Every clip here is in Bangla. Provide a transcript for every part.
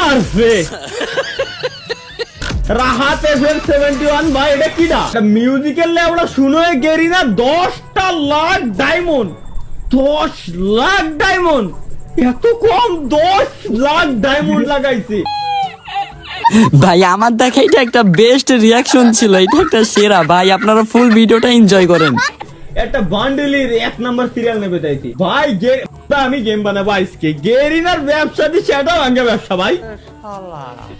মারছে রাহাত এফএম 71 ভাই এটা কিডা মিউজিক্যাল লেভেল শুনো গেরিনা 10টা লাখ ডায়মন্ড 10 লাখ ডায়মন্ড এত কম 10 লাখ ডায়মন্ড লাগাইছে ভাই আমার দেখা এটা একটা বেস্ট রিয়াকশন ছিল, এটা একটা সেরা। ভাই আপনারা ফুল ভিডিওটা এনজয় করেন। একটা বান্ডেলের 1 নাম্বার সিরিয়াল নেবে তাইছি ভাই আমি গেম বানাবো আজকে গেরিনার ব্যবসা দি সেটা ভাঙা ব্যবসা ভাই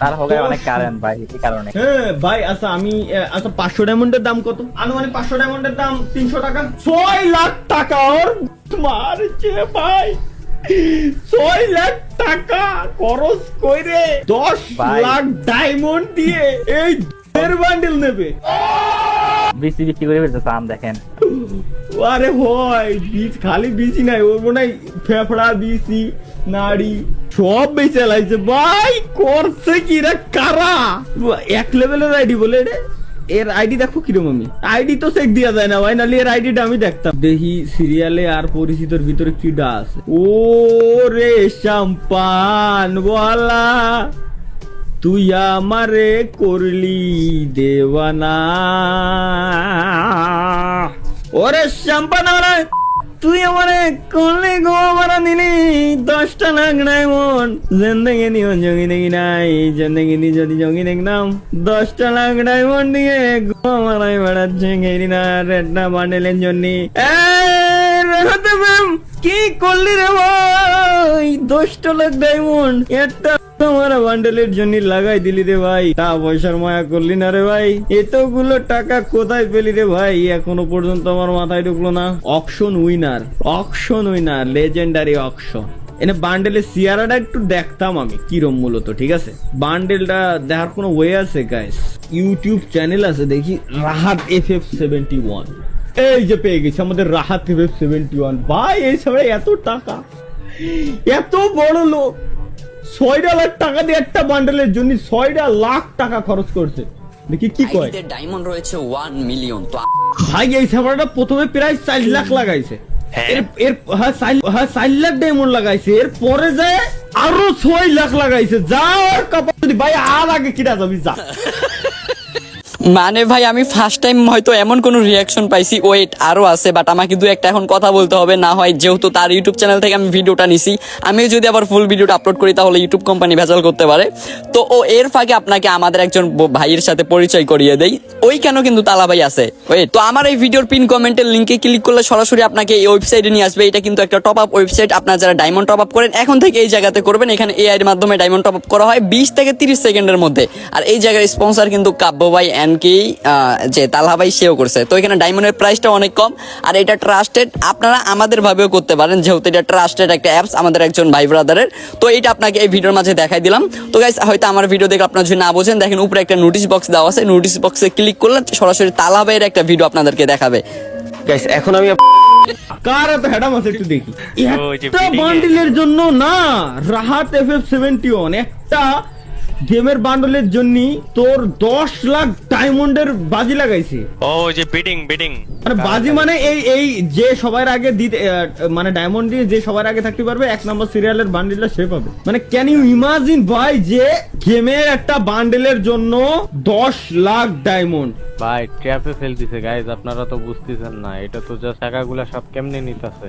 তার হবে অনেক কারণ ভাই, এই কারণে। হ্যাঁ ভাই আচ্ছা আমি আচ্ছা 500 ডায়মন্ডের দাম কত? আনুমানিক 500 ডায়মন্ডের দাম 300 টাকা 6 লাখ টাকা ওর মারছে ভাই 6 লাখ টাকা খরচ কইরে 10 লাখ ডায়মন্ড দিয়ে এই এর বান্ডেল নেবে বিসি বিসি করে ফেলতেছে আম দেখেন। আরে ভাই বীজ খালি বীজই নাই ওর মনে হয় ফেফড়া বিসি নাড়ি সব বেঁচে লাইছে ভাই করছে কি রে কারা এক লেভেলের আইডি বলে রে এর আইডি দেখো কিরকম আমি আইডি তো চেক দিয়া যায় না ভাই নালে এর আইডিটা আমি দেখতাম দেখি সিরিয়ালে আর পরিচিতর ভিতরে কি ডা আছে ও রে শাম্পান ওয়ালা তুই আমারে করলি দেওয়ানা ওরে শাম্পান ওরে তুই আমারে করলি গো মারা দিলি 10টা লাখ ডায়মন্ড জিন্দেগি নিও জঙ্গি দেখি নাই জিন্দেগি নি যদি জঙ্গি দেখলাম 10টা লাখ ডায়মন্ড দিয়ে গো মারাই বেড়াচ্ছে গেরি না রেডটা বান্ডেলের জন্য রেহাতে ম্যাম কি করলি রে ভাই 10টা লাখ ডায়মন্ড একটা তোমার বান্ডেলের জন্য লাগাই দিলি রে ভাই তা পয়সার মায়া করলি না রে ভাই এতগুলো টাকা কোথায় পেলি রে ভাই এখনো পর্যন্ত আমার মাথায় ঢুকলো না অকশন উইনার লেজেন্ডারি অকশন এনে বান্ডেলের সিয়ারাটা একটু দেখতাম আমি কিরম মূলত ঠিক আছে বান্ডেলটা দেখার কোনো ওয়ে আছে গাইস ইউটিউব চ্যানেল আছে দেখি রাহাত FF71 এই যে পেয়ে গেছি আমাদের রাহাত FF71 ভাই এই সময় এত টাকা এত বড় লোক 6 লাখ টাকা দিয়ে একটা বান্ডেলের জন্য 6 লাখ টাকা খরচ করছে দেখি কি কয় ডায়মন্ড রয়েছে 1 মিলিয়ন। তো ভাই এই সার্ভারটা প্রথমে প্রায় 4 লাখ লাগাইছে এর 4 লাখ ডায়মন্ড লাগাইছে এর পরে যায় আরো 6 লাখ লাগাইছে যাওয়ার কপাল যদি ভাই আর আগে কিনা যাবি যা মানে ভাই আমি ফার্স্ট টাইম হয়তো এমন কোন রিয়াকশন পাইছি ওয়েট আরো আছে বাট আমাকে দু একটা এখন কথা বলতে হবে না হয় যেহেতু তার ইউটিউব চ্যানেল থেকে আমি ভিডিওটা নিছি আমি যদি আবার ফুল ভিডিওটা আপলোড করি তাহলে ইউটিউব কোম্পানি ভেজাল করতে পারে তো ও এর ফাঁকে আপনাকে আমাদের একজন ভাইয়ের সাথে পরিচয় করিয়ে দেই ওই কেন কিন্তু তালা ভাই আছে ওয়েট তো আমার এই ভিডিওর পিন কমেন্টের লিংকে ক্লিক করলে সরাসরি আপনাকে এই ওয়েবসাইটে নিয়ে আসবে এটা কিন্তু একটা টপ আপ ওয়েবসাইট আপনারা যারা ডায়মন্ড টপ আপ করেন এখন থেকে এই জায়গাতে করবেন এখানে এআই এর মাধ্যমে ডায়মন্ড টপ আপ করা হয় 20 থেকে 30 সেকেন্ডের মধ্যে আর এই জায়গার স্পন্সর কিন্তু কাব্য ভাই কি যে তালহা ভাই সেও করছে তো এখানে ডায়মন্ডের প্রাইসটা অনেক কম আর এটা ট্রাস্টেড আপনারা আমাদের ভাবেও করতে পারেন যেহেতু এটা ট্রাস্টেড একটা অ্যাপস আমাদের একজন ভাই ব্রাদারের তো এটা আপনাকে এই ভিডিওর মাঝে দেখাই দিলাম তো গাইস হয়তো আমার ভিডিও দেখে আপনারা যদি না বোঝেন দেখেন উপরে একটা নোটিশ বক্স দেওয়া আছে নোটিশ বক্সে ক্লিক করলে সরাসরি তালহা ভাইয়ের একটা ভিডিও আপনাদেরকে দেখাবে গাইস এখন আমি কার এত হেডাম আছে একটু দেখি একটা বান্ডেলের জন্য না রাহাত FF71 একটা গেমের বান্ডেলের জন্য তোর 10 লাখ ডায়মন্ডের বাজি লাগাইছে ও যে বিডিং মানে বাজি মানে এই যে সবার আগে দিতে মানে ডায়মন্ড দিয়ে যে সবার আগে থাকতে পারবে 1 নাম্বার সিরিয়ালের বান্ডেলটা সে পাবে মানে ক্যান ইউ ইমাজিন ভাই যে গেমের একটা বান্ডেলের জন্য 10 লাখ ডায়মন্ড ভাই ট্র্যাপে ফেল দিছে গাইস আপনারা তো বুঝতেছেন না এটা তো জাস্ট টাকাগুলা সব কেমনে নিতেছে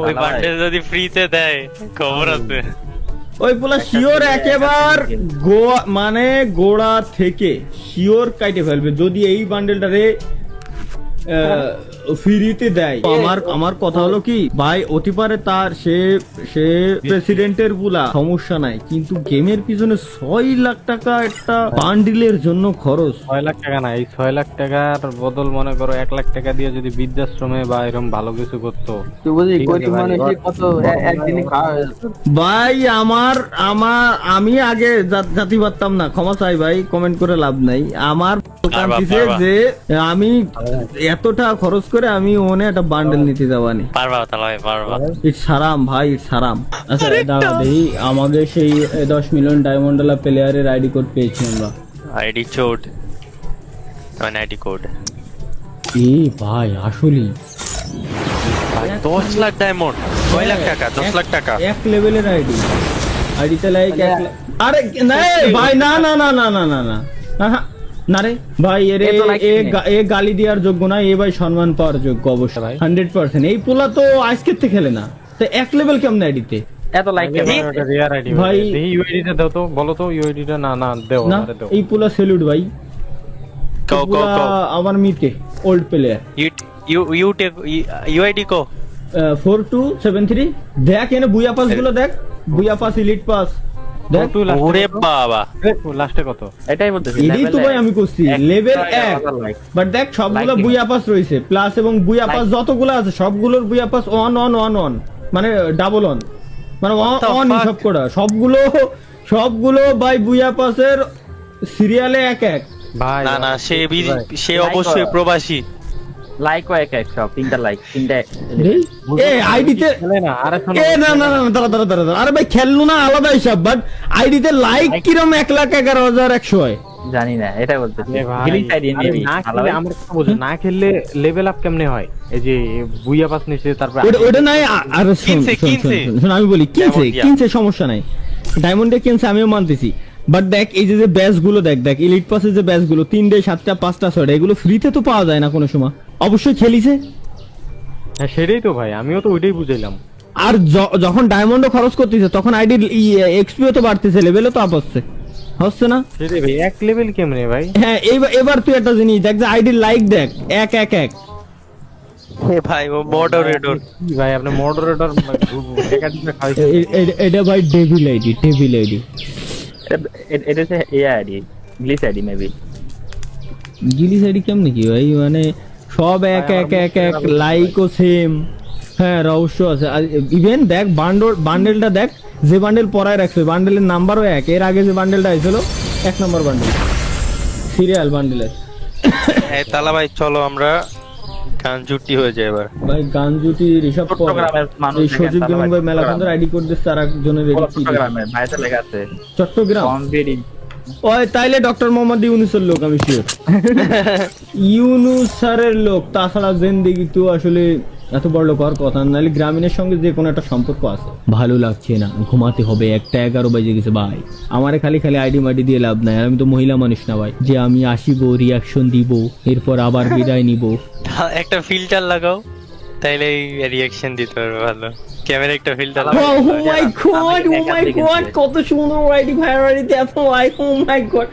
ওই বান্ডেল যদি ফ্রিতে দেয় খবর আছে ওই পোলা শিওর একেবার মানে গোড়া থেকে শিওর কাইটে ফেলবে যদি এই বান্ডেলটারে ফ্রিতে দেয় আমার কথা হলো কি ভাই অতি পারে তার সে প্রেসিডেন্টের পুলা সমস্যা নাই কিন্তু গেমের পিছনে 6 লাখ টাকা একটা বান্ডিলের জন্য খরচ 6 লাখ টাকা না এই 6 লাখ টাকার বদল মনে করো 1 লাখ টাকা দিয়ে যদি বৃদ্ধাশ্রমে বা এরকম ভালো কিছু করতো ভাই আমি আগে জাতি পারতাম না ক্ষমা চাই ভাই কমেন্ট করে লাভ নাই আমার যে আমি এতটা খরচ করে আমি ওনে একটা বান্ডেল নিতে যাবানি পারবা তাহলে পারবা ইটস হারাম ভাই ইটস হারাম আচ্ছা দেখি আমাদের সেই 10 মিলিয়ন ডায়মন্ড ওয়ালা প্লেয়ারের আইডি কোড পেয়েছি আমরা আইডি কোড আইডি কোড এই ভাই আসলে 10 লাখ ডায়মন্ড 6 লাখ টাকা 10 লাখ টাকা এক লেভেলের আইডি আইডিতে লাইক আরে না ভাই, না না না না না না না আহা, না রে ভাই, এ তো like এ গালি দেওয়ার যোগ্য না, এ ভাই সম্মান পাওয়ার যোগ্য অবশ্যই ভাই। 100%। এই পোলা তো আজকের থেকে খেলে না, তো এক লেভেল কেমন আইডিতে? এত লাইক রিয়ার আইডি ভাই। ভাই, দেখি ইউআইডিটা দাও তো, বলো তো ইউআইডিটা। না না দেও, না আরে দাও। এই পোলা সেলুট ভাই, কও কও পোলা কও আমার মিতে old player. You take UID কো 4273 দেখ, এনে বুয়া পাস গুলো দেখ, বুয়া পাস, ইলিট পাস দেখ। তুই লাস্টে ওরে কত? বাবা লাস্টে কত? এটাই বলতেছি এটাই তো ভাই আমি করছি, লেভেল 1। বাট দেখ সবগুলো Liking. বুয়া পাস রয়েছে, প্লাস এবং বুয়া পাস Liking. যতগুলো আছে সবগুলোর বুয়া পাস 1 মানে ডাবল অন, মানে What the অন fuck? হিসাব করা সবগুলো ভাই বুয়া পাসের সিরিয়ালে এক এক। ভাই না না সে ভাই। সে Like অবশ্যই করা। প্রবাসী। লাইক এক এক সব 3টা লাইক 3টা এ আইডিতে খেলে না, আরে শোনো। এ না না না না, দাঁড়া আরে ভাই খেললো না আলাদা হিসাব, বাট আইডিতে লাইক কিরম 1,11,100 হয়। জানি না, এটাই বলতেছি এ ভাই, গ্লিচ আইডি আরে মেবি না খেললে আমার কথা বোঝো, না খেললে লেভেল আপ কেমনে হয়? এই যে বুইয়া পাস নিচে, তারপর ওটা নাই, আর শোন কিনছে। আমি বলি Diamond, yeah. কিনছে সমস্যা নাই, ডায়মন্ডে কিনছে আমিও মানতেছি, বাট দেখ এই যে ব্যাচ গুলো দেখ ইলিট পাসের যে ব্যাচ গুলো 3টে 7টা 5টা 6টা এগুলো ফ্রিতে তো পাওয়া যায় না কোনো সময়, অবশ্যই খেলিছে। হ্যাঁ সেটাই তো ভাই, আমিও তো ওইটাই বুঝাইলাম। আর যখন ডায়মন্ডও খরচ করতেছে তখন আইডি এক্সপিও তো বাড়তেছে, লেভেলও তো আপ হচ্ছে না? সেটাই ভাই, এক লেভেল কেমনে ভাই? হ্যাঁ এবার তুই একটা জিনিস দেখ যে আইডির লাইক দেখ এক এক এক। এ ভাই ও মডারেটর। কি ভাই আপনি মডারেটর একাধিক খাইছে। এটা ভাই ডেভিল আইডি এটা হচ্ছে আইডি গ্লিচ আইডি মেবি গিলি সাইডি কেমনে কি ভাই, মানে সব এক লাইকও সেম। হ্যাঁ রহস্য আছে, ইভেন দেখ বান্ডেলটা দেখ, যে বান্ডেল পরায় রাখছে বান্ডেলের নাম্বারও এক, এর আগে যে বান্ডেলটা আইছিল 1 নম্বর বান্ডেল সিরিয়াল বান্ডেলের। এই তালা ভাই চলো আমরা গান জুটি হয়ে যায় এবার। ভাই গানজুটি ঋষভ পরে, চট্টগ্রামের মানুষ এই সজীব দেখেন, গেমিং ভাই তালা মেলা ভাই সুন্দর আইডি কোড দিচ্ছে আর একজনের চট্টগ্রামের ভাইতে লেখা আছে চট্টগ্রাম। কমপ্লিট ওই তাইলে ডক্টর মোহাম্মদ ইউনুসের লোক, আমি শিওর ইউনুস স্যারের লোক, তাছাড়া জেন্দেগি তো আসলে এত বড় লোক হওয়ার কথা না, নাহলে গ্রামীণের সঙ্গে যে কোনো একটা সম্পর্ক আছে। ভালো লাগছে না, ঘুমাতে হবে, 1:11 বাজে গেছে ভাই। আমারে খালি আইডি মাইডি দিয়ে লাভ নাই, আর আমি তো মহিলা মানুষ না ভাই যে আমি আসিব রিয়াকশন দিব এরপর আবার বিদায় নিব। একটা ফিল্টার লাগাও তাইলে রিঅ্যাকশন দিতে পারবে ভালো। ক্যামেরা একটা ফিল্টার ও লাগাও। মাই গড কত সুন্দর আইডি ভাইরালি দেখো, ও মাই গড।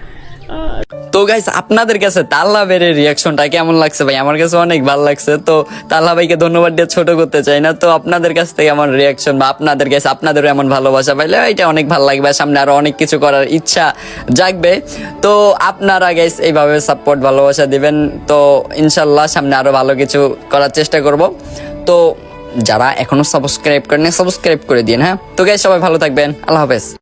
তো গাইস আপনাদের কাছে তাল্লা বেরের রিয়াকশনটা কেমন লাগছে ভাই? আমার কাছে অনেক ভালো লাগছে। তো তাল্লা ভাইকে ধন্যবাদ দিয়ে ছোট করতে চাই না, তো আপনাদের কাছ থেকে আমার রিয়াকশন বা আপনাদের কাছে আপনাদেরও এমন ভালোবাসা পাইলে এটা অনেক ভালো লাগবে, সামনে আরো অনেক কিছু করার ইচ্ছা জাগবে। তো আপনারা গাইস এইভাবে সাপোর্ট ভালোবাসা দিবেন, তো ইনশাল্লাহ সামনে আরো ভালো কিছু করার চেষ্টা করব। তো যারা এখনো সাবস্ক্রাইব করেন সাবস্ক্রাইব করে দিন, হ্যাঁ। তো গাইস সবাই ভালো থাকবেন, আল্লাহ হাফেজ।